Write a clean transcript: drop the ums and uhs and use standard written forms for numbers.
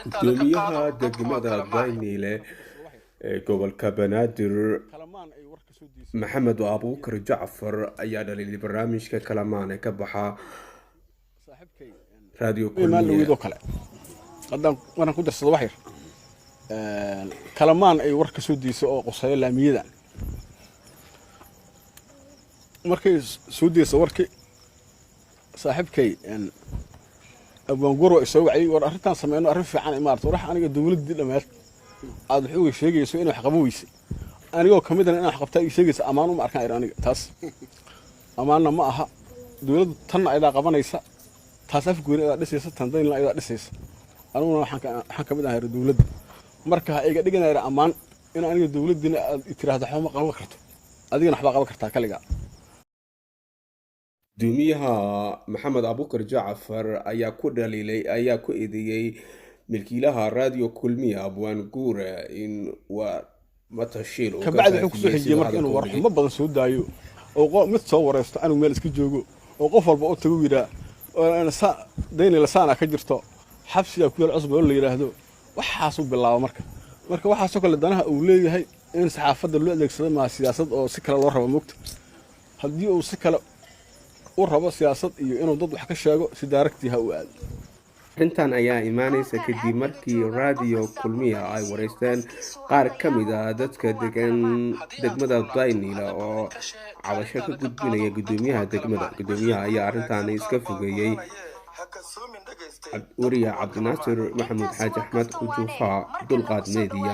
gudoomiyaha degmada Daynile ee gobolka Banaadir Maxamed Abuukar Jacfar ayaa dhaliyay barnaamijka kalamaan ee ka baxa radio kulmiye kale hadan waran ku darsado wax yar kalamaan ay war ka soo diiso oo qosayo laamiyada markay soo diiso warkii saaxiibkay abaan goro isoo wacay war arintan sameeyno arin fiican imaarto wax aniga dawladda dhameed aad wuxuu sheegayso inuu wax qabo weysay anigoo kamid ah inaan wax qabta ay sheegayso amaan uma arkaan aniga taas amaanna ma aha dawladda tan ayda qabanaysa taas af gooni ay dhisaysa tan dayn ay dhisaysa aniguna waxaan kamid ahay dawladda marka iga dhiganayra amaan in aniga dawladdiina aad tiraahdo xuma qaban karto adigana waxba qaban kartaa kaliya gudoomiyaha Maxamed Abuukar Jacfar ayaa ku eedeeyay milkiilaha radio kulmiye Abwaan Guure in waa matashil oo ka bacdi wuxuu ku soo xijiyay marka inuu war xumo badan soo daayo oo mid soo wareysto anigu meel iska joogo oo qof walba oo tagu yira ana Daynile saana ka jirto xabsiga ku yar cusub oo la yiraahdo waxaas u bilaabo marka waxaas oo kale danaha uu leeyahay in saxaafadda loo adeegsado ma siyaasad oo si kale loo rabo mugta hadii uu si kale u rabo siyaasad iyo inuu dad wax ka sheego si daaragtii ha u aado intan ayaa imaanaysa kadib markii radio kulmiye ay wareysteen qaar kamid ah dadka degan degmada Daynile oo cabasho ka gudbinaya gudoomiyaha ayaa arintan iska fogeeyay wariye Cabdinaasir Maxamuud Xaaji Axmed Kujuufa dulqaad media